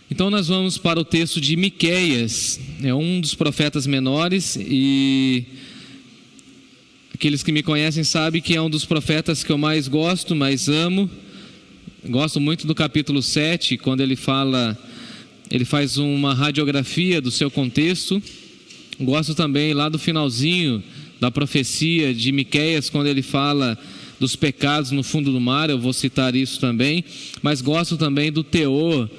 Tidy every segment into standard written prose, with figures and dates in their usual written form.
Então nós vamos para o texto de Miqueias, é um dos profetas menores, e aqueles que me conhecem sabem que é um dos profetas que eu mais gosto, mais amo. Gosto muito do capítulo 7, quando ele faz uma radiografia do seu contexto. Gosto também lá do finalzinho da profecia de Miqueias, quando ele fala dos pecados no fundo do mar, eu vou citar isso também. Mas gosto também do teor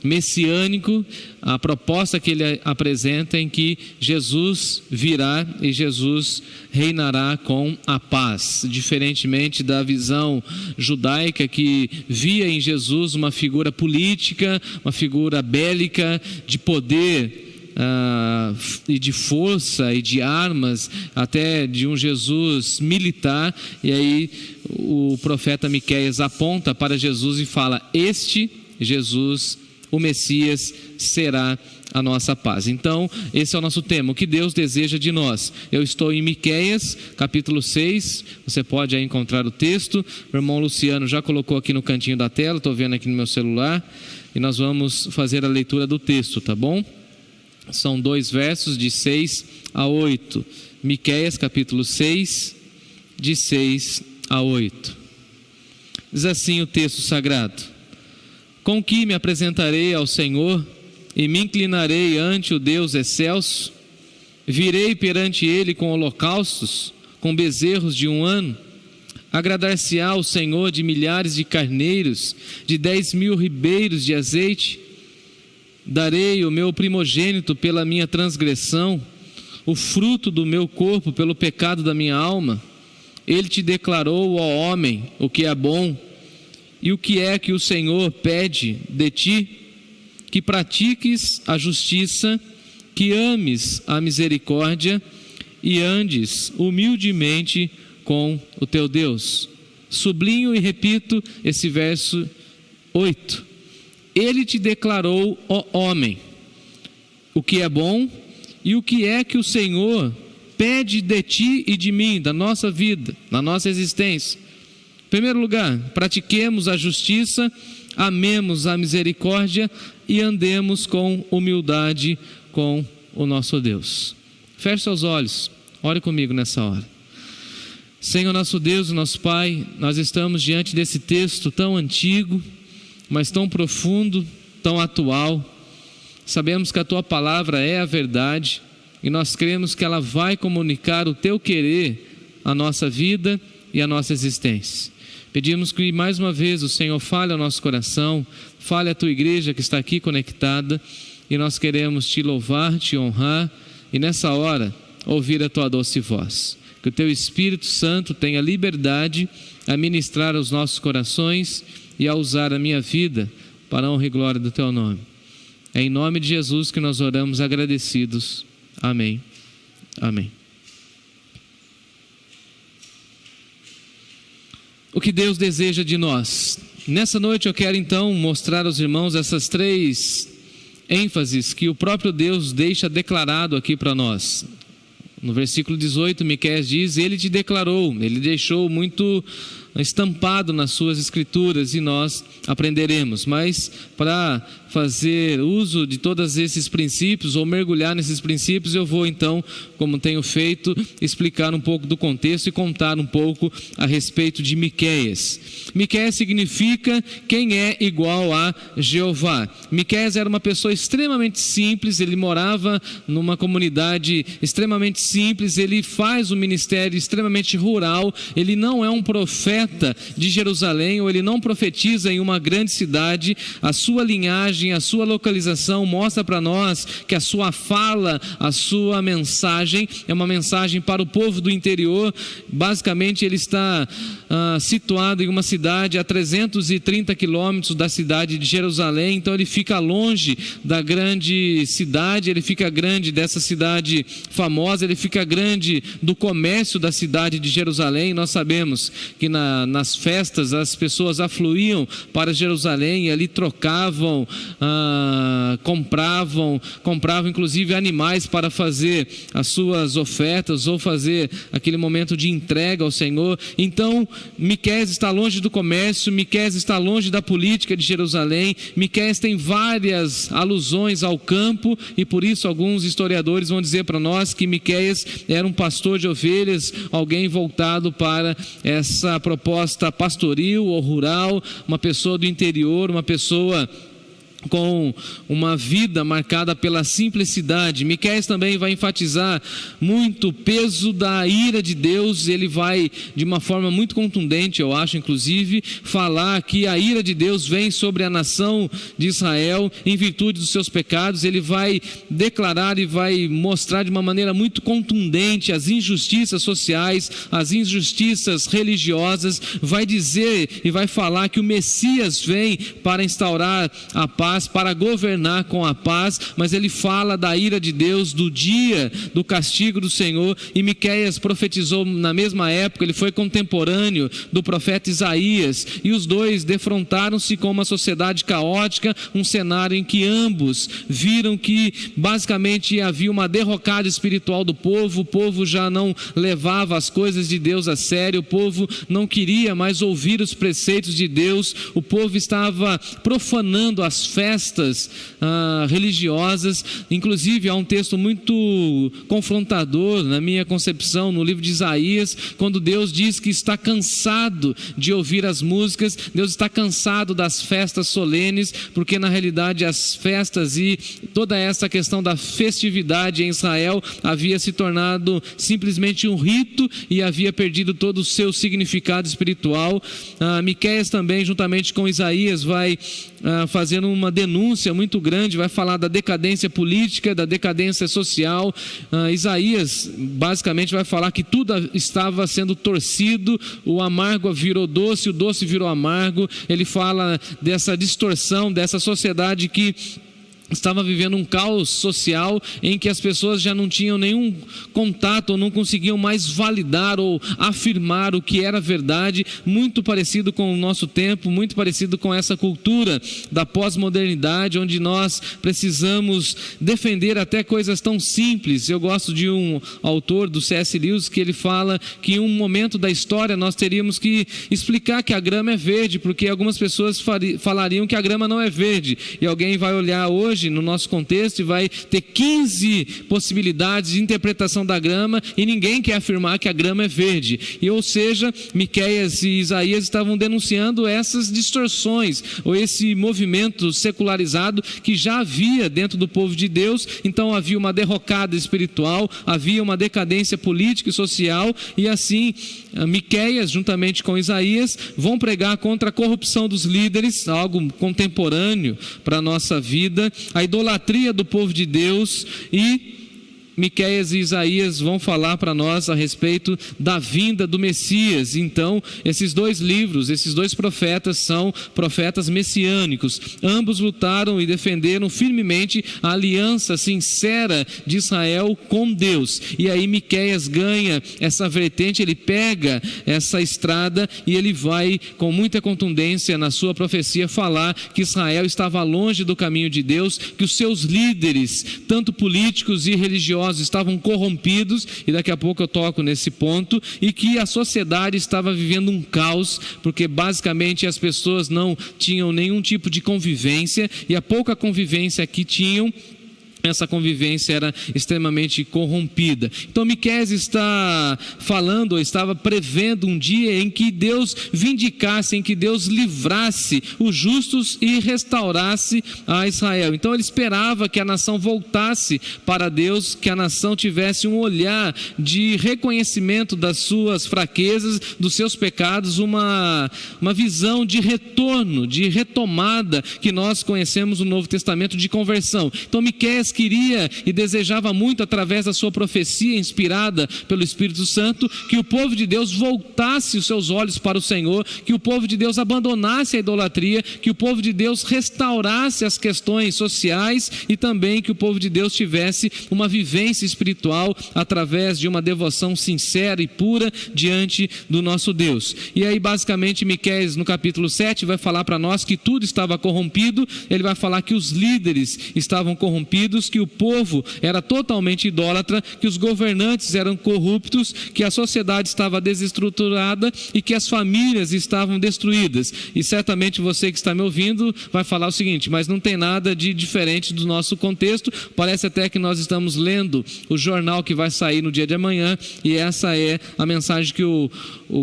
messiânico, a proposta que ele apresenta em que Jesus virá e Jesus reinará com a paz, diferentemente da visão judaica que via em Jesus uma figura política, uma figura bélica, de poder e de força e de armas, até de um Jesus militar. E aí o profeta Miqueias aponta para Jesus e fala: este Jesus, o Messias, será a nossa paz. Então, esse é o nosso tema, o que Deus deseja de nós. Eu estou em Miqueias, capítulo 6, você pode aí encontrar o texto. O irmão Luciano já colocou aqui no cantinho da tela, estou vendo aqui no meu celular, e nós vamos fazer a leitura do texto, tá bom? São 2 versos de 6 a 8. Miqueias, capítulo 6, de 6 a 8. Diz assim o texto sagrado: com que me apresentarei ao Senhor e me inclinarei ante o Deus excelso? Virei perante ele com holocaustos, com bezerros de 1 ano? Agradar-se-á o Senhor de milhares de carneiros, de 10.000 ribeiros de azeite? Darei o meu primogênito pela minha transgressão, o fruto do meu corpo pelo pecado da minha alma? Ele te declarou, ó homem, o que é bom. E o que é que o Senhor pede de ti? Que pratiques a justiça, que ames a misericórdia e andes humildemente com o teu Deus. Sublinho e repito esse verso 8. Ele te declarou, ó homem, o que é bom. E o que é que o Senhor pede de ti e de mim, da nossa vida, da nossa existência? Em primeiro lugar, pratiquemos a justiça, amemos a misericórdia e andemos com humildade com o nosso Deus. Feche seus olhos, ore comigo nessa hora. Senhor nosso Deus e nosso Pai, nós estamos diante desse texto tão antigo, mas tão profundo, tão atual. Sabemos que a Tua palavra é a verdade e nós cremos que ela vai comunicar o Teu querer à nossa vida e à nossa existência. Pedimos que mais uma vez o Senhor fale ao nosso coração, fale à Tua igreja que está aqui conectada, e nós queremos Te louvar, Te honrar, e nessa hora ouvir a Tua doce voz. Que o Teu Espírito Santo tenha liberdade a ministrar aos nossos corações e a usar a minha vida para a honra e glória do Teu nome. É em nome de Jesus que nós oramos agradecidos. Amém. Amém. O que Deus deseja de nós. Nessa noite eu quero então mostrar aos irmãos essas 3 ênfases que o próprio Deus deixa declarado aqui para nós. No versículo 18, Miqueias diz: ele te declarou, ele deixou muito estampado nas suas escrituras, e nós aprenderemos. Mas para fazer uso de todos esses princípios, ou mergulhar nesses princípios, eu vou então, como tenho feito, explicar um pouco do contexto e contar um pouco a respeito de Miqueias. Miqueias significa quem é igual a Jeová. Miqueias era uma pessoa extremamente simples, ele morava numa comunidade extremamente simples, ele faz um ministério extremamente rural, ele não é um profeta de Jerusalém, ou ele não profetiza em uma grande cidade. A sua linhagem, a sua localização mostra para nós que a sua fala, a sua mensagem é uma mensagem para o povo do interior. Basicamente ele está situado em uma cidade a 330 quilômetros da cidade de Jerusalém, então ele fica longe da grande cidade, ele fica grande dessa cidade famosa, ele fica grande do comércio da cidade de Jerusalém. Nós sabemos que na nas festas as pessoas afluíam para Jerusalém e ali trocavam, compravam inclusive animais para fazer as suas ofertas ou fazer aquele momento de entrega ao Senhor. Então Miqueias está longe do comércio, Miqueias está longe da política de Jerusalém. Miqueias tem várias alusões ao campo, e por isso alguns historiadores vão dizer para nós que Miqueias era um pastor de ovelhas, alguém voltado para essa proposta pastoril ou rural, uma pessoa do interior, uma pessoa com uma vida marcada pela simplicidade. Miqueias também vai enfatizar muito o peso da ira de Deus. Ele vai, de uma forma muito contundente, eu acho, inclusive, falar que a ira de Deus vem sobre a nação de Israel em virtude dos seus pecados. Ele vai declarar e vai mostrar de uma maneira muito contundente as injustiças sociais, as injustiças religiosas. Vai dizer e vai falar que o Messias vem para instaurar a paz, para governar com a paz, mas ele fala da ira de Deus, do dia do castigo do Senhor. E Miqueias profetizou na mesma época, ele foi contemporâneo do profeta Isaías, e os dois defrontaram-se com uma sociedade caótica, um cenário em que ambos viram que basicamente havia uma derrocada espiritual do povo. O povo já não levava as coisas de Deus a sério, o povo não queria mais ouvir os preceitos de Deus, o povo estava profanando as festas religiosas. Inclusive há um texto muito confrontador na minha concepção no livro de Isaías, quando Deus diz que está cansado de ouvir as músicas, Deus está cansado das festas solenes, porque na realidade as festas e toda essa questão da festividade em Israel havia se tornado simplesmente um rito e havia perdido todo o seu significado espiritual. Miqueias também, juntamente com Isaías, vai fazendo uma denúncia muito grande, vai falar da decadência política, da decadência social. Isaías basicamente vai falar que tudo estava sendo torcido, o amargo virou doce, o doce virou amargo. Ele fala dessa distorção, dessa sociedade que estava vivendo um caos social em que as pessoas já não tinham nenhum contato ou não conseguiam mais validar ou afirmar o que era verdade, muito parecido com o nosso tempo, muito parecido com essa cultura da pós-modernidade, onde nós precisamos defender até coisas tão simples. Eu gosto de um autor do C.S. Lewis que ele fala que em um momento da história nós teríamos que explicar que a grama é verde, porque algumas pessoas falariam que a grama não é verde, e alguém vai olhar hoje no nosso contexto e vai ter 15 possibilidades de interpretação da grama e ninguém quer afirmar que a grama é verde. E, ou seja, Miqueias e Isaías estavam denunciando essas distorções ou esse movimento secularizado que já havia dentro do povo de Deus. Então havia uma derrocada espiritual, havia uma decadência política e social, e assim Miqueias, juntamente com Isaías, vão pregar contra a corrupção dos líderes, algo contemporâneo para a nossa vida, a idolatria do povo de Deus, e Miqueias e Isaías vão falar para nós a respeito da vinda do Messias. Então, esses dois livros, esses dois profetas são profetas messiânicos. Ambos lutaram e defenderam firmemente a aliança sincera de Israel com Deus. E aí Miqueias ganha essa vertente, ele pega essa estrada e ele vai com muita contundência na sua profecia falar que Israel estava longe do caminho de Deus, que os seus líderes, tanto políticos e religiosos, estavam corrompidos, e daqui a pouco eu toco nesse ponto, e que a sociedade estava vivendo um caos, porque basicamente as pessoas não tinham nenhum tipo de convivência, e a pouca convivência que tinham, essa convivência era extremamente corrompida. Então Miqueias está falando, ou estava prevendo um dia em que Deus vindicasse, em que Deus livrasse os justos e restaurasse a Israel. Então ele esperava que a nação voltasse para Deus, que a nação tivesse um olhar de reconhecimento das suas fraquezas, dos seus pecados, uma visão de retorno, de retomada, que nós conhecemos no Novo Testamento, de conversão. Então Miqueias Miqueias queria e desejava muito, através da sua profecia inspirada pelo Espírito Santo, que o povo de Deus voltasse os seus olhos para o Senhor, que o povo de Deus abandonasse a idolatria, que o povo de Deus restaurasse as questões sociais e também que o povo de Deus tivesse uma vivência espiritual através de uma devoção sincera e pura diante do nosso Deus. E aí basicamente Miqueias no capítulo 7 vai falar para nós que tudo estava corrompido. Ele vai falar que os líderes estavam corrompidos, que o povo era totalmente idólatra, que os governantes eram corruptos, que a sociedade estava desestruturada e que as famílias estavam destruídas. E certamente você que está me ouvindo vai falar o seguinte: mas não tem nada de diferente do nosso contexto, parece até que nós estamos lendo o jornal que vai sair no dia de amanhã, e essa é a mensagem que o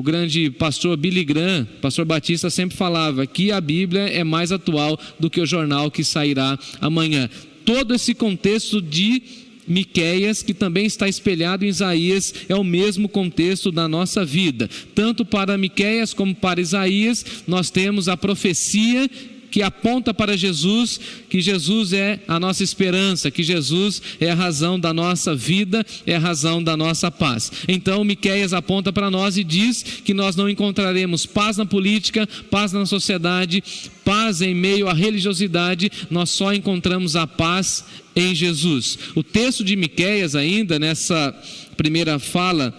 grande pastor Billy Graham, pastor batista, sempre falava, que a Bíblia é mais atual do que o jornal que sairá amanhã. Todo esse contexto de Miqueias, que também está espelhado em Isaías, é o mesmo contexto da nossa vida. Tanto para Miqueias como para Isaías, nós temos a profecia que aponta para Jesus, que Jesus é a nossa esperança, que Jesus é a razão da nossa vida, é a razão da nossa paz. Então Miqueias aponta para nós e diz que nós não encontraremos paz na política, paz na sociedade, paz em meio à religiosidade, nós só encontramos a paz em Jesus. O texto de Miqueias, ainda nessa primeira fala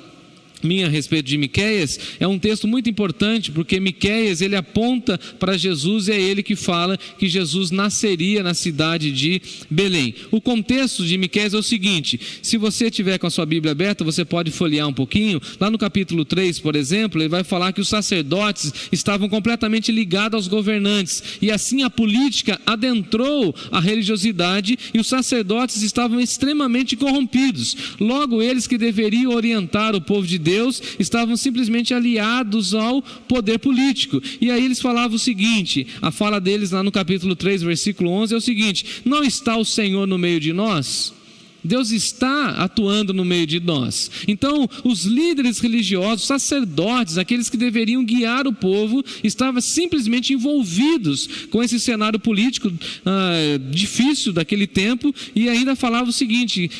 minha a respeito de Miqueias, é um texto muito importante, porque Miqueias, ele aponta para Jesus, e é ele que fala que Jesus nasceria na cidade de Belém. O contexto de Miqueias é o seguinte: se você tiver com a sua Bíblia aberta, você pode folhear um pouquinho. Lá no capítulo 3, por exemplo, ele vai falar que os sacerdotes estavam completamente ligados aos governantes, e assim a política adentrou a religiosidade, e os sacerdotes estavam extremamente corrompidos. Logo, eles que deveriam orientar o povo de Deus estavam simplesmente aliados ao poder político. E aí eles falavam o seguinte, a fala deles lá no capítulo 3, versículo 11 é o seguinte: não está o Senhor no meio de nós? Deus está atuando no meio de nós. Então os líderes religiosos, sacerdotes, aqueles que deveriam guiar o povo, estavam simplesmente envolvidos com esse cenário político difícil daquele tempo, e ainda falava o seguinte: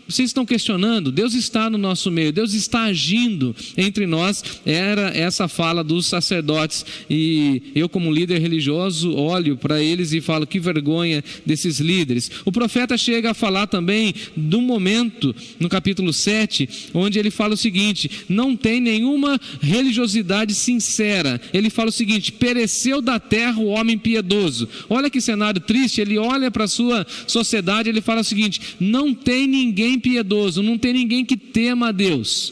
vocês estão questionando? Deus está no nosso meio, Deus está agindo entre nós. Era essa fala dos sacerdotes, e eu, como líder religioso, olho para eles e falo, que vergonha desses líderes. O profeta chega a falar também do momento, no capítulo 7, onde ele fala o seguinte: não tem nenhuma religiosidade sincera. Ele fala o seguinte: pereceu da terra o homem piedoso. Olha que cenário triste. Ele olha para a sua sociedade, ele fala o seguinte: não tem ninguém piedoso, não tem ninguém que tema a Deus.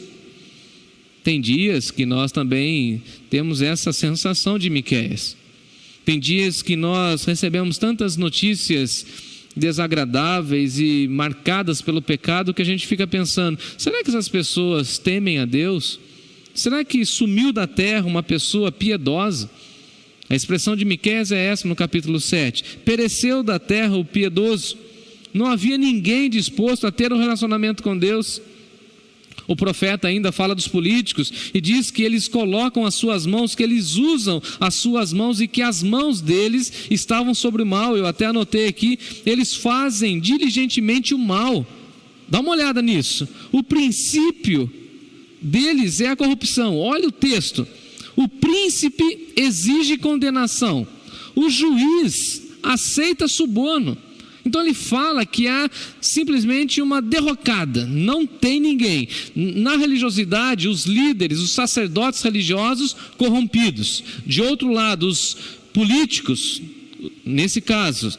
Tem dias que nós também temos essa sensação de Miqueias. Tem dias que nós recebemos tantas notícias desagradáveis e marcadas pelo pecado que a gente fica pensando: será que essas pessoas temem a Deus? Será que sumiu da terra uma pessoa piedosa? A expressão de Miqueias é essa no capítulo 7: pereceu da terra o piedoso. Não havia ninguém disposto a ter um relacionamento com Deus. O profeta ainda fala dos políticos e diz que eles colocam as suas mãos, que eles usam as suas mãos, e que as mãos deles estavam sobre o mal. Eu até anotei aqui: eles fazem diligentemente o mal. Dá uma olhada nisso. O princípio deles é a corrupção. Olha o texto: o príncipe exige condenação, o juiz aceita suborno. Então ele fala que há simplesmente uma derrocada, não tem ninguém. Na religiosidade, os líderes, os sacerdotes religiosos corrompidos. De outro lado, os políticos, nesse caso,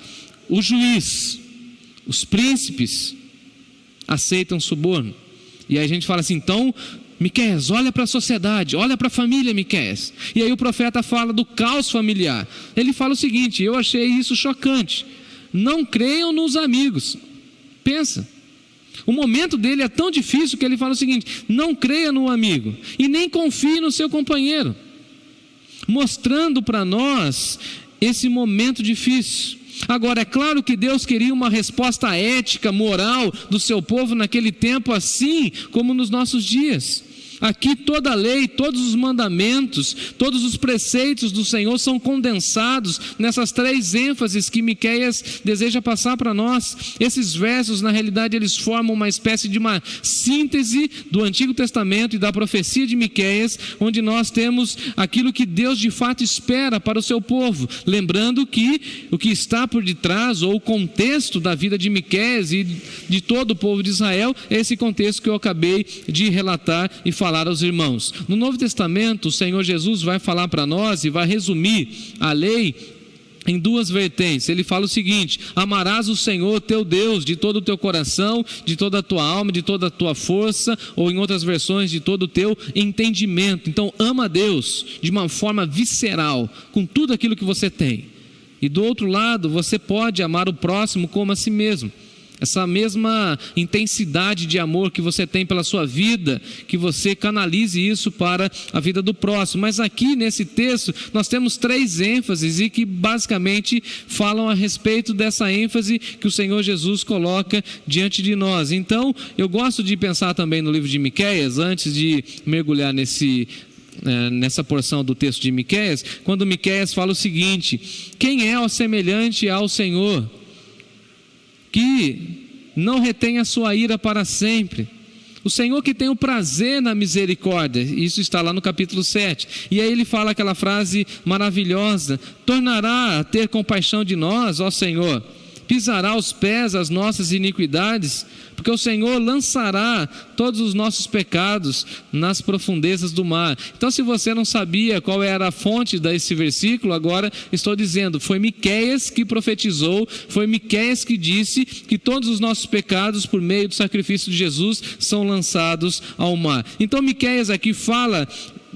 o juiz, os príncipes, aceitam suborno. E aí a gente fala assim: então, Miqueias, olha para a sociedade, olha para a família, Miqueias. E aí o profeta fala do caos familiar. Ele fala o seguinte: eu achei isso chocante. Não creiam nos amigos. Pensa, o momento dele é tão difícil que ele fala o seguinte: não creia no amigo e nem confie no seu companheiro, mostrando para nós esse momento difícil. Agora, é claro que Deus queria uma resposta ética, moral do seu povo naquele tempo, assim como nos nossos dias. Aqui toda a lei, todos os mandamentos, todos os preceitos do Senhor são condensados nessas 3 ênfases que Miqueias deseja passar para nós. Esses versos, na realidade, eles formam uma espécie de uma síntese do Antigo Testamento e da profecia de Miqueias, onde nós temos aquilo que Deus de fato espera para o seu povo. Lembrando que o que está por detrás, ou o contexto da vida de Miqueias e de todo o povo de Israel, é esse contexto que eu acabei de relatar e falar aos irmãos. No Novo Testamento, o Senhor Jesus vai falar para nós e vai resumir a lei em 2 vertentes. Ele fala o seguinte: amarás o Senhor teu Deus de todo o teu coração, de toda a tua alma, de toda a tua força, ou em outras versões, de todo o teu entendimento. Então ama a Deus de uma forma visceral, com tudo aquilo que você tem. E do outro lado, você pode amar o próximo como a si mesmo. Essa mesma intensidade de amor que você tem pela sua vida, que você canalize isso para a vida do próximo. Mas aqui nesse texto nós temos 3 ênfases e que basicamente falam a respeito dessa ênfase que o Senhor Jesus coloca diante de nós. Então eu gosto de pensar também no livro de Miqueias, antes de mergulhar nessa porção do texto de Miqueias, quando Miqueias fala o seguinte: quem é o semelhante ao Senhor, que não retém a sua ira para sempre? O Senhor que tem o prazer na misericórdia. Isso está lá no capítulo 7. E aí ele fala aquela frase maravilhosa: tornará a ter compaixão de nós, ó Senhor, pisará aos pés as nossas iniquidades, porque o Senhor lançará todos os nossos pecados nas profundezas do mar. Então, se você não sabia qual era a fonte desse versículo, agora estou dizendo: foi Miqueias que profetizou, foi Miqueias que disse que todos os nossos pecados, por meio do sacrifício de Jesus, são lançados ao mar. Então Miqueias aqui fala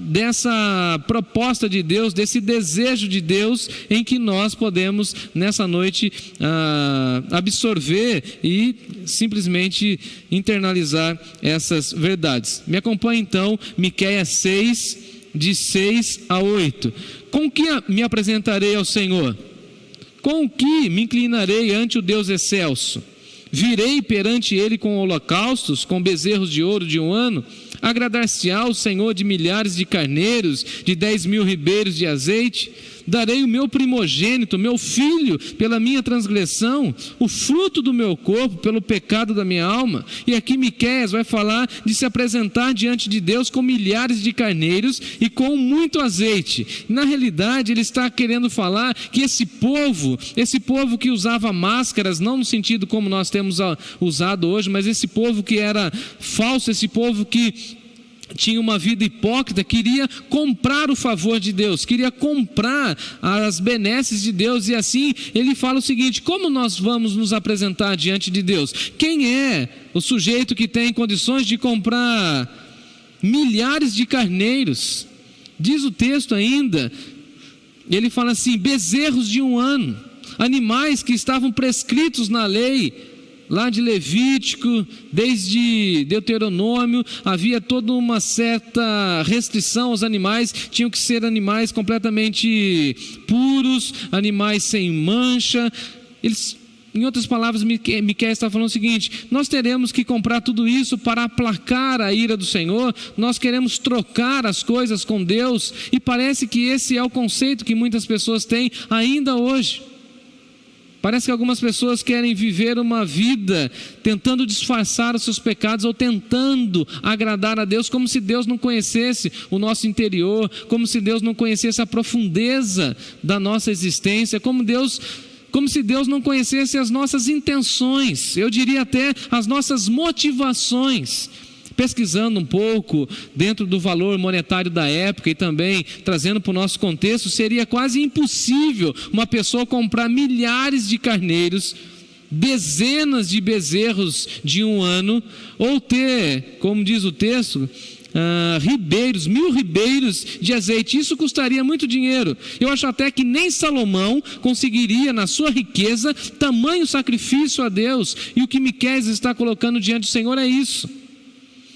dessa proposta de Deus, desse desejo de Deus, em que nós podemos nessa noite absorver e simplesmente internalizar essas verdades. Me acompanhe então, Miqueias 6, de 6 a 8. Com que me apresentarei ao Senhor? Com que me inclinarei ante o Deus excelso? Virei perante ele com holocaustos, com bezerros de ouro de 1 ano? Agradar-se-á o Senhor de milhares de carneiros, de 10.000 ribeiros de azeite? Darei o meu primogênito, meu filho, pela minha transgressão, o fruto do meu corpo, pelo pecado da minha alma. E aqui Miqueias vai falar de se apresentar diante de Deus com milhares de carneiros e com muito azeite. Na realidade, ele está querendo falar que esse povo que usava máscaras, não no sentido como nós temos usado hoje, mas esse povo que era falso, esse povo que tinha uma vida hipócrita, queria comprar o favor de Deus, queria comprar as benesses de Deus. E assim ele fala o seguinte: como nós vamos nos apresentar diante de Deus? Quem é o sujeito que tem condições de comprar milhares de carneiros? Diz o texto ainda, ele fala assim: bezerros de 1 ano, animais que estavam prescritos na lei lá de Levítico, desde Deuteronômio, havia toda uma certa restrição aos animais, tinham que ser animais completamente puros, animais sem mancha. Em outras palavras, Miqueias está falando o seguinte: nós teremos que comprar tudo isso para aplacar a ira do Senhor, nós queremos trocar as coisas com Deus, e parece que esse é o conceito que muitas pessoas têm ainda hoje. Parece que algumas pessoas querem viver uma vida tentando disfarçar os seus pecados ou tentando agradar a Deus, como se Deus não conhecesse o nosso interior, como se Deus não conhecesse a profundeza da nossa existência, como se Deus não conhecesse as nossas intenções, eu diria até as nossas motivações. Pesquisando um pouco dentro do valor monetário da época e também trazendo para o nosso contexto, seria quase impossível uma pessoa comprar milhares de carneiros, dezenas de bezerros de 1 ano, ou ter, como diz o texto, 1.000 ribeiros de azeite. Isso custaria muito dinheiro. Eu acho até que nem Salomão conseguiria, na sua riqueza, tamanho sacrifício a Deus. E o que Miqueias está colocando diante do Senhor é isso.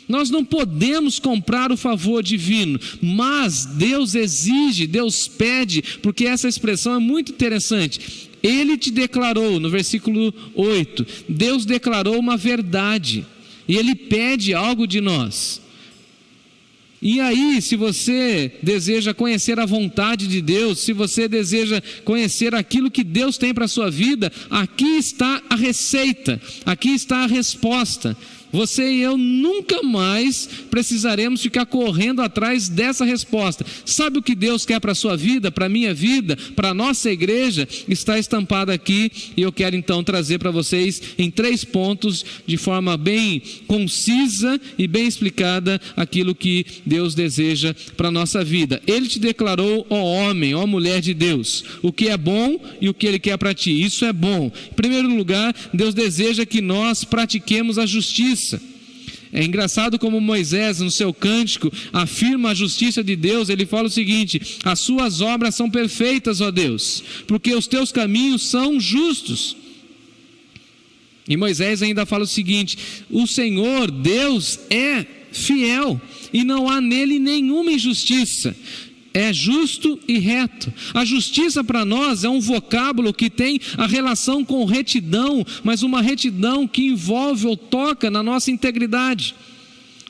Nós não podemos comprar o favor divino, mas Deus exige, Deus pede, porque essa expressão é muito interessante. Ele te declarou, no versículo 8, Deus declarou uma verdade, e Ele pede algo de nós. E aí, se você deseja conhecer a vontade de Deus, se você deseja conhecer aquilo que Deus tem para a sua vida, aqui está a receita, aqui está a resposta. Você e eu nunca mais precisaremos ficar correndo atrás dessa resposta. Sabe o que Deus quer para a sua vida, para a minha vida, para a nossa igreja? Está estampado aqui, e eu quero então trazer para vocês em 3 pontos, de forma bem concisa e bem explicada, aquilo que Deus deseja para a nossa vida. Ele te declarou, ó homem, ó mulher de Deus, o que é bom e o que Ele quer para ti. Isso é bom. Em primeiro lugar, Deus deseja que nós pratiquemos a justiça. É engraçado como Moisés, no seu cântico, afirma a justiça de Deus. Ele fala o seguinte: as suas obras são perfeitas, ó Deus, porque os teus caminhos são justos. E Moisés ainda fala o seguinte: o Senhor, Deus, é fiel, e não há nele nenhuma injustiça. É justo e reto. A justiça para nós é um vocábulo que tem a relação com retidão, mas uma retidão que envolve ou toca na nossa integridade,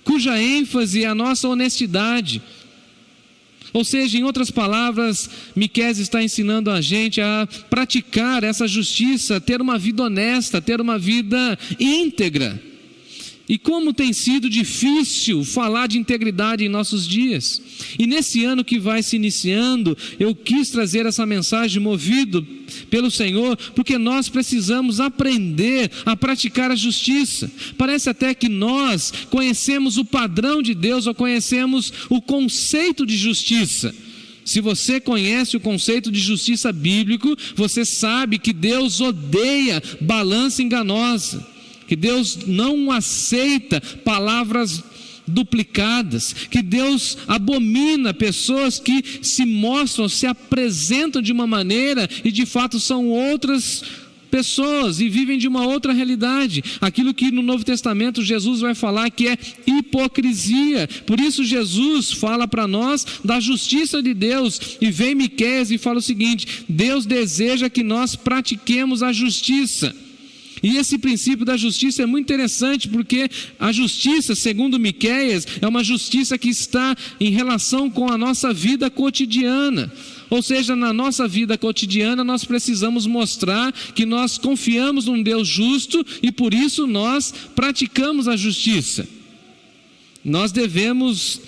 cuja ênfase é a nossa honestidade. Ou seja, em outras palavras, Miqueias está ensinando a gente a praticar essa justiça, ter uma vida honesta, ter uma vida íntegra. E como tem sido difícil falar de integridade em nossos dias. E nesse ano que vai se iniciando, eu quis trazer essa mensagem movido pelo Senhor, porque nós precisamos aprender a praticar a justiça. Parece até que nós conhecemos o padrão de Deus, ou conhecemos o conceito de justiça. Se você conhece o conceito de justiça bíblico, você sabe que Deus odeia balança enganosa, que Deus não aceita palavras duplicadas, que Deus abomina pessoas que se mostram, se apresentam de uma maneira e de fato são outras pessoas e vivem de uma outra realidade. Aquilo que no Novo Testamento Jesus vai falar que é hipocrisia. Por isso Jesus fala para nós da justiça de Deus, e vem Miqueias e fala o seguinte: Deus deseja que nós pratiquemos a justiça. E esse princípio da justiça é muito interessante, porque a justiça, segundo Miqueias, é uma justiça que está em relação com a nossa vida cotidiana. Ou seja, na nossa vida cotidiana nós precisamos mostrar que nós confiamos num Deus justo e por isso nós praticamos a justiça. Nós devemos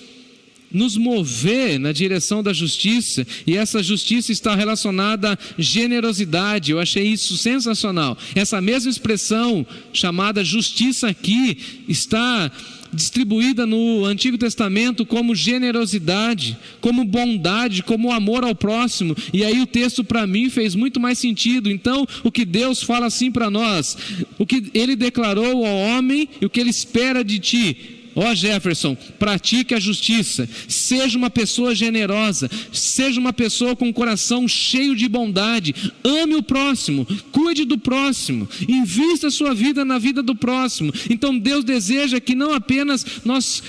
nos mover na direção da justiça, e essa justiça está relacionada à generosidade. Eu achei isso sensacional. Essa mesma expressão chamada justiça aqui está distribuída no Antigo Testamento como generosidade, como bondade, como amor ao próximo. E aí o texto para mim fez muito mais sentido. Então o que Deus fala assim para nós, o que Ele declarou ao homem e o que Ele espera de ti: ó Jefferson, pratique a justiça, seja uma pessoa generosa, seja uma pessoa com um coração cheio de bondade, ame o próximo, cuide do próximo, invista a sua vida na vida do próximo. Então Deus deseja que não apenas nós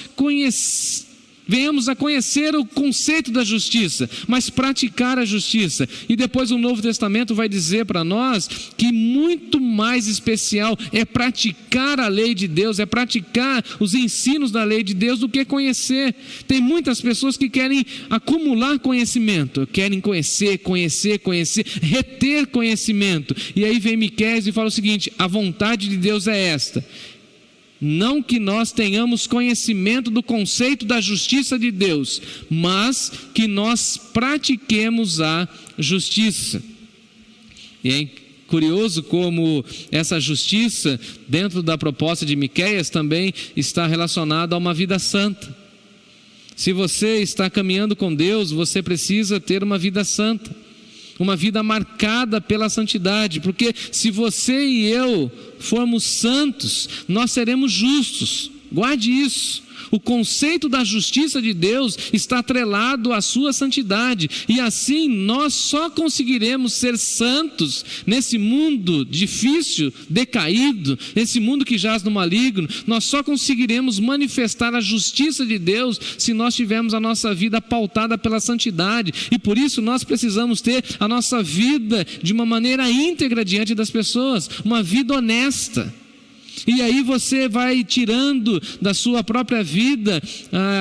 venhamos a conhecer o conceito da justiça, mas praticar a justiça. E depois o Novo Testamento vai dizer para nós que muito mais especial é praticar a lei de Deus, é praticar os ensinos da lei de Deus, do que conhecer. Tem muitas pessoas que querem acumular conhecimento, querem conhecer, reter conhecimento. E aí vem Miqueias e fala o seguinte: a vontade de Deus é esta: não que nós tenhamos conhecimento do conceito da justiça de Deus, mas que nós pratiquemos a justiça. E é curioso como essa justiça, dentro da proposta de Miqueias, também está relacionada a uma vida santa. Se você está caminhando com Deus, você precisa ter uma vida santa, uma vida marcada pela santidade, porque se você e eu formos santos, nós seremos justos. Guarde isso. O conceito da justiça de Deus está atrelado à sua santidade, e assim nós só conseguiremos ser santos nesse mundo difícil, decaído, nesse mundo que jaz no maligno. Nós só conseguiremos manifestar a justiça de Deus se nós tivermos a nossa vida pautada pela santidade, e por isso nós precisamos ter a nossa vida de uma maneira íntegra diante das pessoas, uma vida honesta. E aí você vai tirando da sua própria vida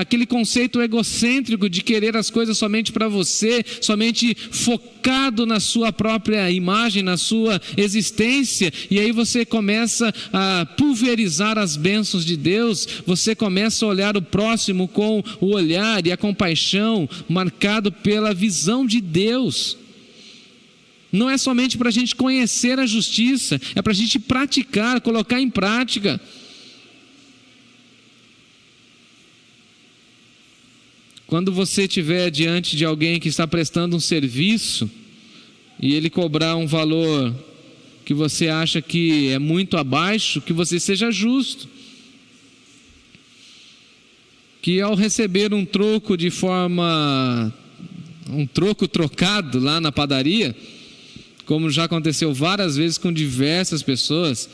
aquele conceito egocêntrico de querer as coisas somente para você, somente focado na sua própria imagem, na sua existência. E aí você começa a pulverizar as bênçãos de Deus, você começa a olhar o próximo com o olhar e a compaixão marcado pela visão de Deus. Não é somente para a gente conhecer a justiça, é para a gente praticar, colocar em prática. Quando você estiver diante de alguém que está prestando um serviço e ele cobrar um valor que você acha que é muito abaixo, que você seja justo. Que ao receber um troco trocado lá na padaria, como já aconteceu várias vezes com diversas pessoas,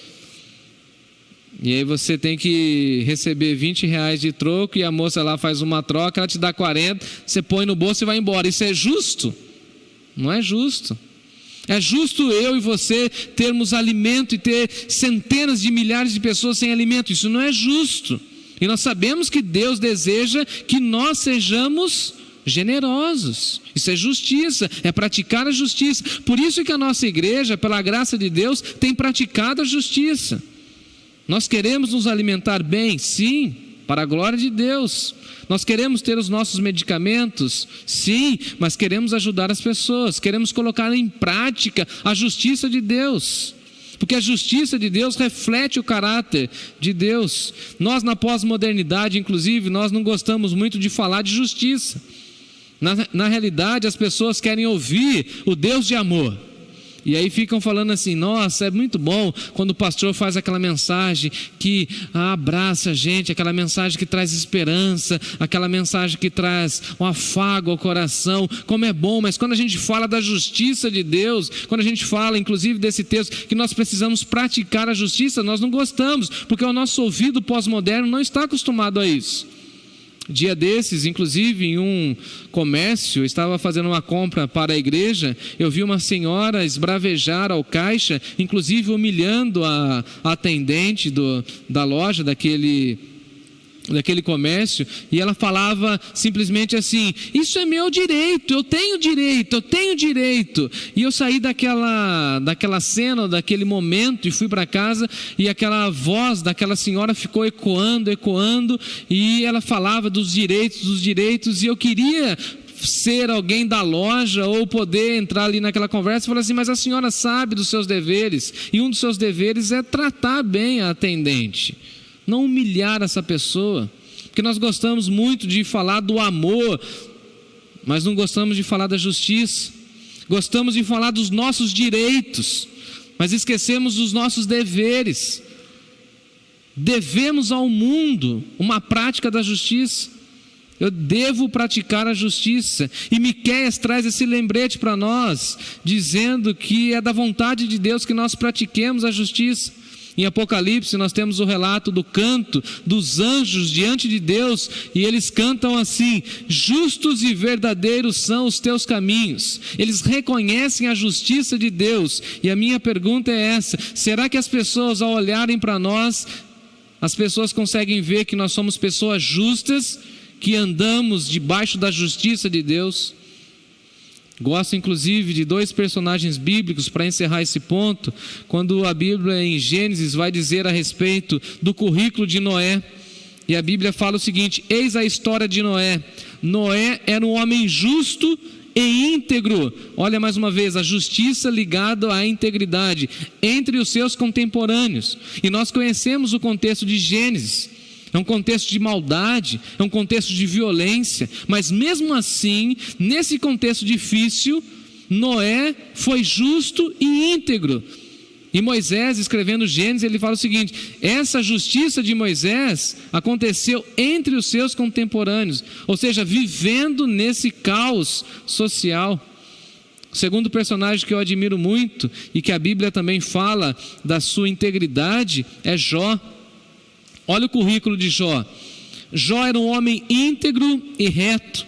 e aí você tem que receber R$20 de troco e a moça lá faz uma troca, ela te dá 40, você põe no bolso e vai embora. Isso é justo? Não é justo. É justo eu e você termos alimento e ter centenas de milhares de pessoas sem alimento? Isso não é justo. E nós sabemos que Deus deseja que nós sejamos generosos. Isso é justiça, é praticar a justiça. Por isso que a nossa igreja, pela graça de Deus, tem praticado a justiça. Nós queremos nos alimentar bem, sim, para a glória de Deus. Nós queremos ter os nossos medicamentos, sim, mas queremos ajudar as pessoas, queremos colocar em prática a justiça de Deus. Porque a justiça de Deus reflete o caráter de Deus. Nós na pós-modernidade, inclusive, nós não gostamos muito de falar de justiça. Na realidade, as pessoas querem ouvir o Deus de amor. E aí ficam falando assim: nossa, é muito bom quando o pastor faz aquela mensagem que abraça a gente, aquela mensagem que traz esperança, aquela mensagem que traz um afago ao coração. Como é bom, mas quando a gente fala da justiça de Deus, quando a gente fala inclusive desse texto que nós precisamos praticar a justiça, nós não gostamos, porque o nosso ouvido pós-moderno não está acostumado a isso. Dia desses, inclusive em um comércio, eu estava fazendo uma compra para a igreja, eu vi uma senhora esbravejar ao caixa, inclusive humilhando a atendente da loja, daquele comércio, e ela falava simplesmente assim: isso é meu direito, eu tenho direito. E eu saí daquela cena, daquele momento, e fui para casa, e aquela voz daquela senhora ficou ecoando, e ela falava dos direitos, e eu queria ser alguém da loja ou poder entrar ali naquela conversa e falar assim: mas a senhora sabe dos seus deveres, e um dos seus deveres é tratar bem a atendente, não humilhar essa pessoa. Porque nós gostamos muito de falar do amor, mas não gostamos de falar da justiça. Gostamos de falar dos nossos direitos, mas esquecemos dos nossos deveres. Devemos ao mundo uma prática da justiça. Eu devo praticar a justiça. E Miqueias traz esse lembrete para nós, dizendo que é da vontade de Deus que nós pratiquemos a justiça. Em Apocalipse nós temos o relato do canto dos anjos diante de Deus, e eles cantam assim: justos e verdadeiros são os teus caminhos. Eles reconhecem a justiça de Deus. E a minha pergunta é essa: será que as pessoas, ao olharem para nós, as pessoas conseguem ver que nós somos pessoas justas, que andamos debaixo da justiça de Deus? Gosto inclusive de dois personagens bíblicos para encerrar esse ponto, quando a Bíblia em Gênesis vai dizer a respeito do currículo de Noé, e a Bíblia fala o seguinte: eis a história de Noé. Noé era um homem justo e íntegro. Olha mais uma vez, a justiça ligada à integridade entre os seus contemporâneos. E nós conhecemos o contexto de Gênesis. É um contexto de maldade, é um contexto de violência, mas mesmo assim, nesse contexto difícil, Noé foi justo e íntegro. E Moisés, escrevendo Gênesis, ele fala o seguinte: essa justiça de Moisés aconteceu entre os seus contemporâneos, ou seja, vivendo nesse caos social. O segundo personagem que eu admiro muito, e que a Bíblia também fala da sua integridade, é Jó. Olha o currículo de Jó. Jó era um homem íntegro e reto.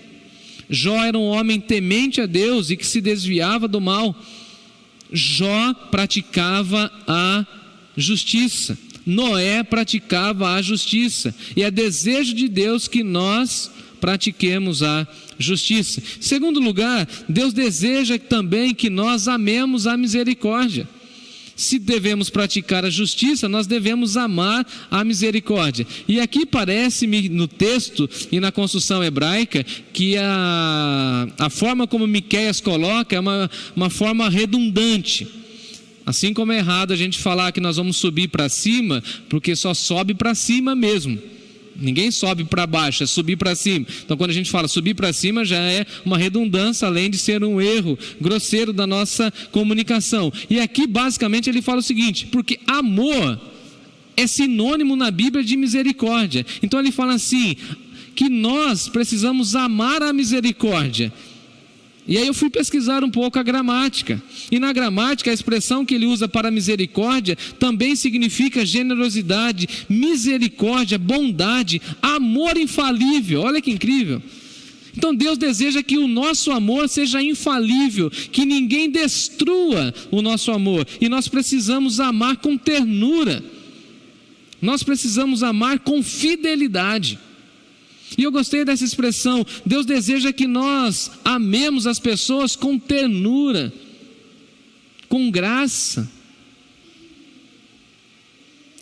Jó era um homem temente a Deus e que se desviava do mal. Jó praticava a justiça. Noé praticava a justiça, e é desejo de Deus que nós pratiquemos a justiça. Em segundo lugar, Deus deseja também que nós amemos a misericórdia. Se devemos praticar a justiça, nós devemos amar a misericórdia. E aqui parece-me no texto e na construção hebraica que a forma como Miqueias coloca é uma forma redundante. Assim como é errado a gente falar que nós vamos subir para cima, porque só sobe para cima mesmo. Ninguém sobe para baixo, é subir para cima. Então quando a gente fala subir para cima, já é uma redundância, além de ser um erro grosseiro da nossa comunicação. E aqui basicamente ele fala o seguinte: porque amor é sinônimo na Bíblia de misericórdia. Então ele fala assim, que nós precisamos amar a misericórdia. E aí eu fui pesquisar um pouco a gramática, e na gramática a expressão que ele usa para misericórdia também significa generosidade, misericórdia, bondade, amor infalível. Olha que incrível! Então Deus deseja que o nosso amor seja infalível, que ninguém destrua o nosso amor, e nós precisamos amar com ternura, nós precisamos amar com fidelidade. E eu gostei dessa expressão, Deus deseja que nós amemos as pessoas com ternura, com graça.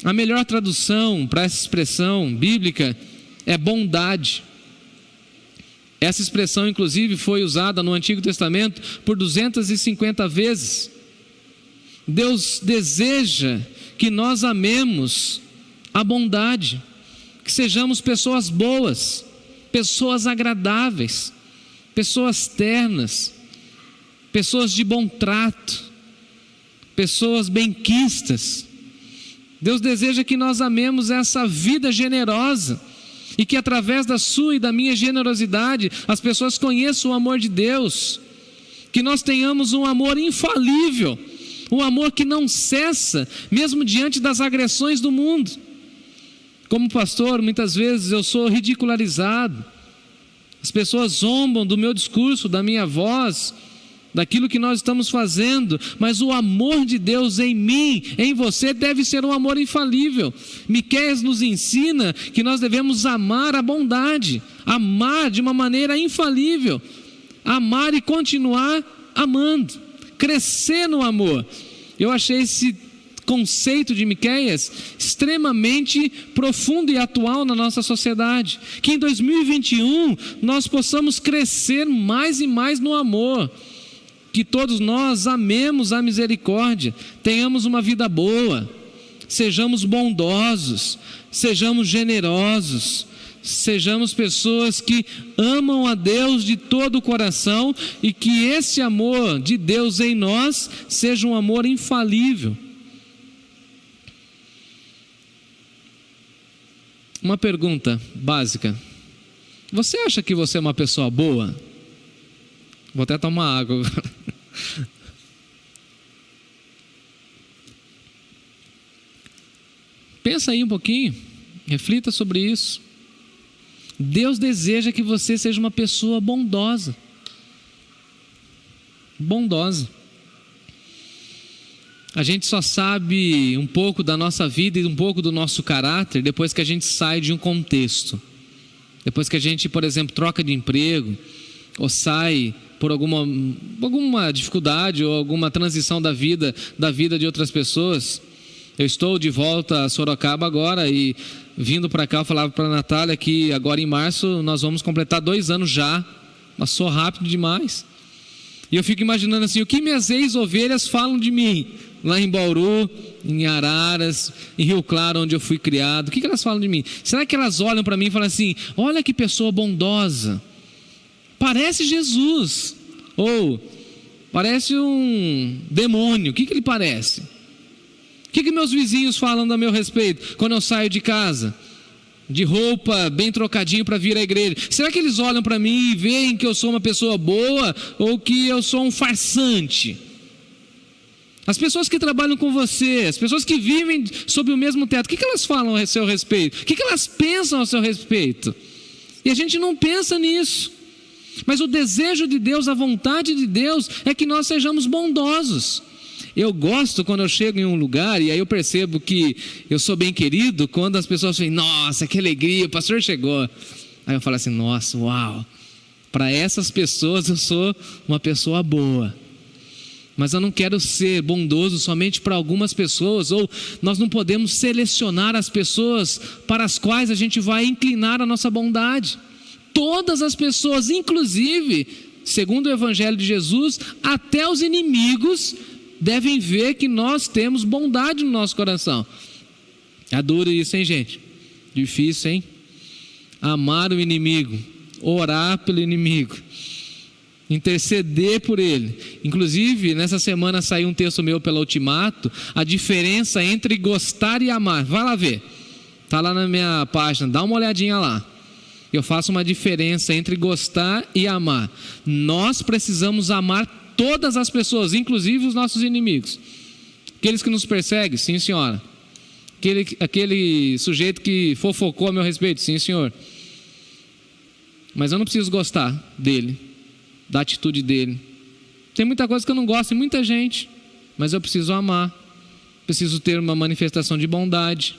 A melhor tradução para essa expressão bíblica é bondade. Essa expressão inclusive foi usada no Antigo Testamento por 250 vezes. Deus deseja que nós amemos a bondade, que sejamos pessoas boas, pessoas agradáveis, pessoas ternas, pessoas de bom trato, pessoas benquistas. Deus deseja que nós amemos essa vida generosa, e que através da sua e da minha generosidade as pessoas conheçam o amor de Deus, que nós tenhamos um amor infalível, um amor que não cessa mesmo diante das agressões do mundo. Como pastor, muitas vezes eu sou ridicularizado, as pessoas zombam do meu discurso, da minha voz, daquilo que nós estamos fazendo, mas o amor de Deus em mim, em você, deve ser um amor infalível. Miqueias nos ensina que nós devemos amar a bondade, amar de uma maneira infalível, amar e continuar amando, crescer no amor. Eu achei esse conceito de Miqueias extremamente profundo e atual na nossa sociedade, que em 2021 nós possamos crescer mais e mais no amor, que todos nós amemos a misericórdia, tenhamos uma vida boa, sejamos bondosos, sejamos generosos, sejamos pessoas que amam a Deus de todo o coração, e que esse amor de Deus em nós seja um amor infalível. Uma pergunta básica: você acha que você é uma pessoa boa? Vou até tomar água agora. Pensa aí um pouquinho, reflita sobre isso. Deus deseja que você seja uma pessoa bondosa. Bondosa. A gente só sabe um pouco da nossa vida e um pouco do nosso caráter depois que a gente sai de um contexto. Depois que a gente, por exemplo, troca de emprego, ou sai por alguma dificuldade ou alguma transição da vida de outras pessoas. Eu estou de volta a Sorocaba agora, e vindo para cá eu falava para a Natália que agora em março nós vamos completar 2 anos já. Passou rápido demais. E eu fico imaginando assim, o que minhas ex-ovelhas falam de mim lá em Bauru, em Araras, em Rio Claro, onde eu fui criado. O que elas falam de mim? Será que elas olham para mim e falam assim: olha que pessoa bondosa, parece Jesus, ou parece um demônio? O que ele parece? O que meus vizinhos falam a meu respeito quando eu saio de casa, de roupa bem trocadinho para vir à igreja? Será que eles olham para mim e veem que eu sou uma pessoa boa, ou que eu sou um farsante? As pessoas que trabalham com você, as pessoas que vivem sob o mesmo teto, o que elas falam a seu respeito? O que elas pensam a seu respeito? E a gente não pensa nisso. Mas o desejo de Deus, a vontade de Deus é que nós sejamos bondosos. Eu gosto quando eu chego em um lugar e aí eu percebo que eu sou bem querido quando as pessoas falam, nossa, que alegria, o pastor chegou. Aí eu falo assim, nossa, uau, para essas pessoas eu sou uma pessoa boa. Mas eu não quero ser bondoso somente para algumas pessoas, ou nós não podemos selecionar as pessoas para as quais a gente vai inclinar a nossa bondade. Todas as pessoas, inclusive, segundo o Evangelho de Jesus, até os inimigos devem ver que nós temos bondade no nosso coração. É duro isso, hein, gente? Difícil, hein? Amar o inimigo, orar pelo inimigo, interceder por ele. Inclusive, nessa semana saiu um texto meu pela Ultimato, a diferença entre gostar e amar. Vai lá ver, está lá na minha página, dá uma olhadinha lá. Eu faço uma diferença entre gostar e amar. Nós precisamos amar todas as pessoas, inclusive os nossos inimigos. Aqueles que nos perseguem, sim senhora. Aquele sujeito que fofocou a meu respeito, sim senhor. Mas eu não preciso gostar dele, da atitude dele. Tem muita coisa que eu não gosto, tem muita gente, mas eu preciso amar. Preciso ter uma manifestação de bondade.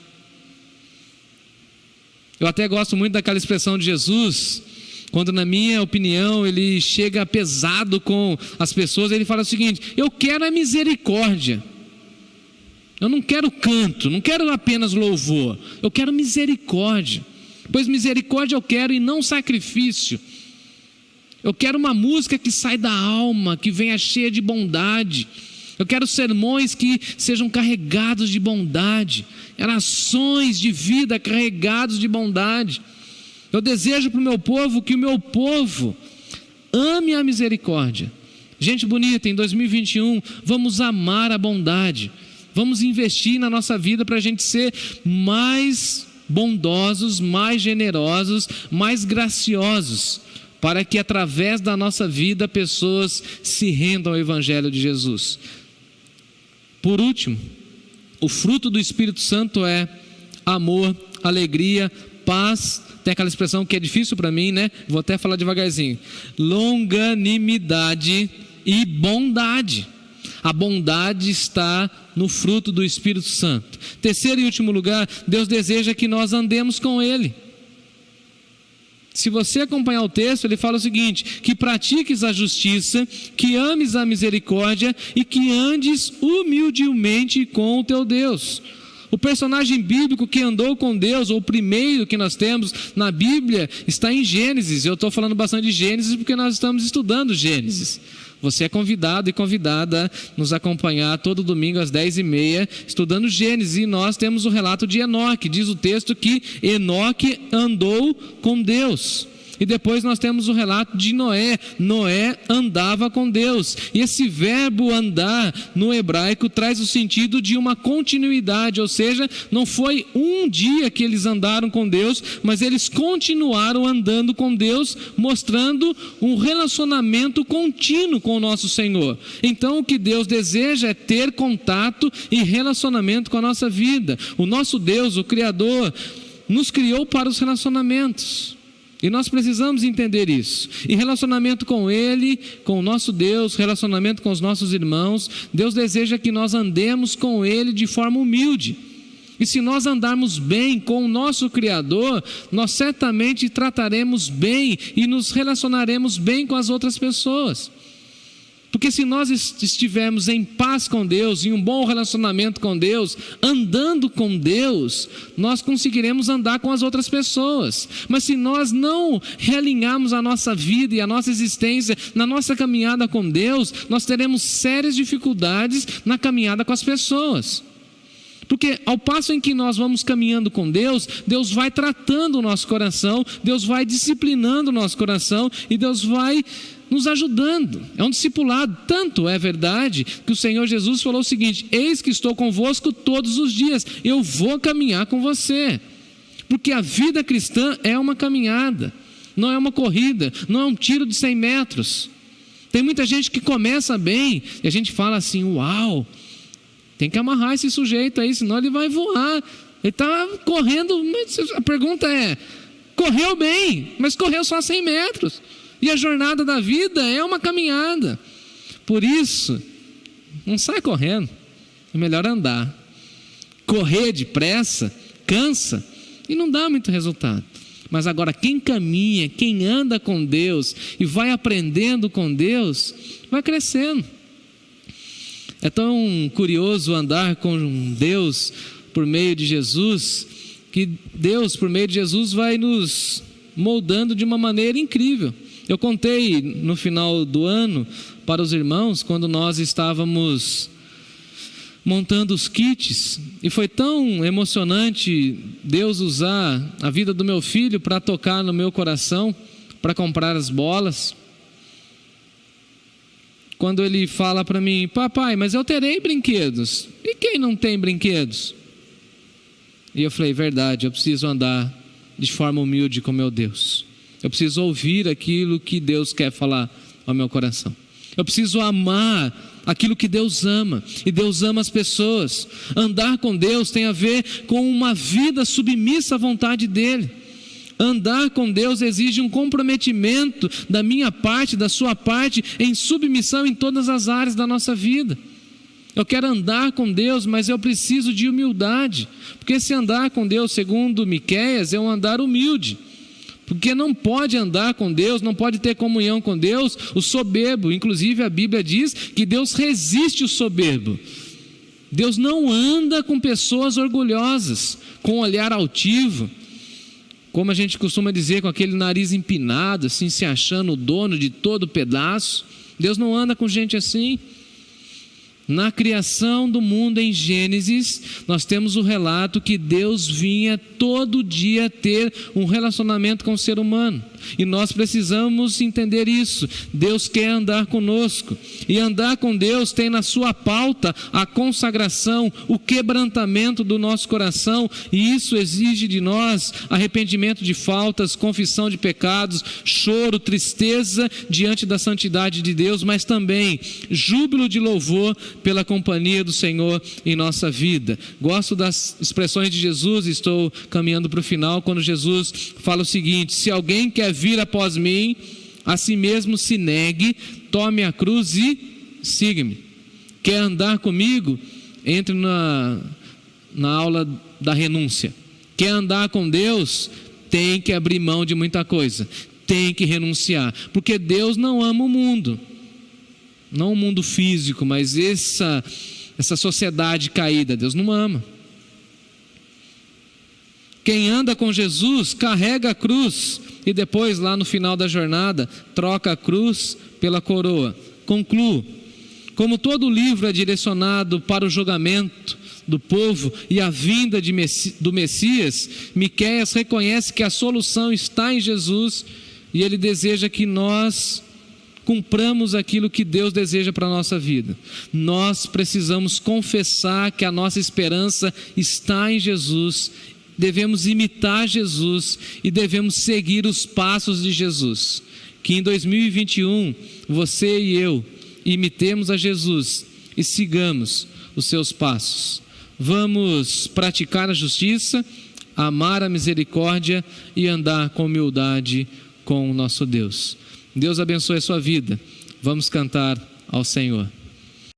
Eu até gosto muito daquela expressão de Jesus, quando, na minha opinião, ele chega pesado com as pessoas. Ele fala o seguinte: eu quero a misericórdia, eu não quero canto, não quero apenas louvor, eu quero misericórdia, pois misericórdia eu quero e não sacrifício. Eu quero uma música que sai da alma, que venha cheia de bondade. Eu quero sermões que sejam carregados de bondade, orações de vida carregados de bondade. Eu desejo para o meu povo que o meu povo ame a misericórdia. Gente bonita, em 2021, vamos amar a bondade. Vamos investir na nossa vida para a gente ser mais bondosos, mais generosos, mais graciosos, para que através da nossa vida pessoas se rendam ao Evangelho de Jesus. Por último, o fruto do Espírito Santo é amor, alegria, paz. Tem aquela expressão que é difícil para mim, né? Vou até falar devagarzinho. Longanimidade e bondade. A bondade está no fruto do Espírito Santo. Terceiro e último lugar, Deus deseja que nós andemos com Ele. Se você acompanhar o texto, ele fala o seguinte: que pratiques a justiça, que ames a misericórdia e que andes humildemente com o teu Deus. O personagem bíblico que andou com Deus, ou o primeiro que nós temos na Bíblia, está em Gênesis. Eu estou falando bastante de Gênesis porque nós estamos estudando Gênesis. Você é convidado e convidada a nos acompanhar todo domingo às 10h30, estudando Gênesis. E nós temos o relato de Enoque. Diz o texto que Enoque andou com Deus. E depois nós temos o relato de Noé. Noé andava com Deus. E esse verbo andar no hebraico traz o sentido de uma continuidade, ou seja, não foi um dia que eles andaram com Deus, mas eles continuaram andando com Deus, mostrando um relacionamento contínuo com o nosso Senhor. Então o que Deus deseja é ter contato e relacionamento com a nossa vida. O nosso Deus, o Criador, nos criou para os relacionamentos. E nós precisamos entender isso. E relacionamento com Ele, com o nosso Deus, relacionamento com os nossos irmãos, Deus deseja que nós andemos com Ele de forma humilde. E se nós andarmos bem com o nosso Criador, nós certamente trataremos bem e nos relacionaremos bem com as outras pessoas. Porque se nós estivermos em paz com Deus, em um bom relacionamento com Deus, andando com Deus, nós conseguiremos andar com as outras pessoas. Mas se nós não realinharmos a nossa vida e a nossa existência na nossa caminhada com Deus, nós teremos sérias dificuldades na caminhada com as pessoas. Porque ao passo em que nós vamos caminhando com Deus, Deus vai tratando o nosso coração, Deus vai disciplinando o nosso coração e Deus vai nos ajudando. É um discipulado. Tanto é verdade que o Senhor Jesus falou o seguinte: eis que estou convosco todos os dias, eu vou caminhar com você. Porque a vida cristã é uma caminhada, não é uma corrida, não é um tiro de 100 metros. Tem muita gente que começa bem e a gente fala assim: uau, tem que amarrar esse sujeito aí, senão ele vai voar. Ele está correndo, mas a pergunta é: correu bem, mas correu só 100 metros. E a jornada da vida é uma caminhada. Por isso, Não sai correndo, é melhor andar. Correr depressa cansa e não dá muito resultado. Mas agora quem caminha, quem anda com Deus e vai aprendendo com Deus, vai crescendo. É tão curioso andar com Deus por meio de Jesus, que Deus por meio de Jesus vai nos moldando de uma maneira incrível. Eu contei no final do ano para os irmãos, quando nós estávamos montando os kits, e foi tão emocionante Deus usar a vida do meu filho para tocar no meu coração, para comprar as bolas. Quando ele fala para mim: papai, mas eu terei brinquedos, e quem não tem brinquedos? E eu falei: verdade, eu preciso andar de forma humilde com meu Deus. Eu preciso ouvir aquilo que Deus quer falar ao meu coração. Eu preciso amar aquilo que Deus ama, e Deus ama as pessoas. Andar com Deus tem a ver com uma vida submissa à vontade dEle. Andar com Deus exige um comprometimento da minha parte, da sua parte, em submissão em todas as áreas da nossa vida. Eu quero andar com Deus, mas eu preciso de humildade, porque se andar com Deus, segundo Miqueias, é um andar humilde. Porque não pode andar com Deus, não pode ter comunhão com Deus o soberbo. Inclusive a Bíblia diz que Deus resiste o soberbo. Deus não anda com pessoas orgulhosas, com olhar altivo, como a gente costuma dizer, com aquele nariz empinado, assim, se achando o dono de todo pedaço. Deus não anda com gente assim. Na criação do mundo, em Gênesis, nós temos o relato que Deus vinha todo dia ter um relacionamento com o ser humano, e nós precisamos entender isso. Deus quer andar conosco, e andar com Deus tem na sua pauta a consagração, o quebrantamento do nosso coração, e isso exige de nós arrependimento de faltas, confissão de pecados, choro, tristeza diante da santidade de Deus, mas também júbilo de louvor pela companhia do Senhor em nossa vida. Gosto das expressões de Jesus, estou caminhando para o final, quando Jesus fala o seguinte: se alguém quer vir após mim, a si mesmo se negue, tome a cruz e siga-me. Quer andar comigo? Entre na aula da renúncia. Quer andar com Deus? Tem que abrir mão de muita coisa, tem que renunciar, porque Deus não ama o mundo, não o mundo físico, mas essa sociedade caída, Deus não ama. Quem anda com Jesus carrega a cruz, e depois lá no final da jornada troca a cruz pela coroa. Concluo: como todo livro é direcionado para o julgamento do povo e a vinda do Messias, Miqueias reconhece que a solução está em Jesus, e ele deseja que nós cumpramos aquilo que Deus deseja para a nossa vida. Nós precisamos confessar que a nossa esperança está em Jesus, devemos imitar Jesus e devemos seguir os passos de Jesus. Que em 2021 você e eu imitemos a Jesus e sigamos os seus passos. Vamos praticar a justiça, amar a misericórdia e andar com humildade com o nosso Deus. Deus abençoe a sua vida. Vamos cantar ao Senhor.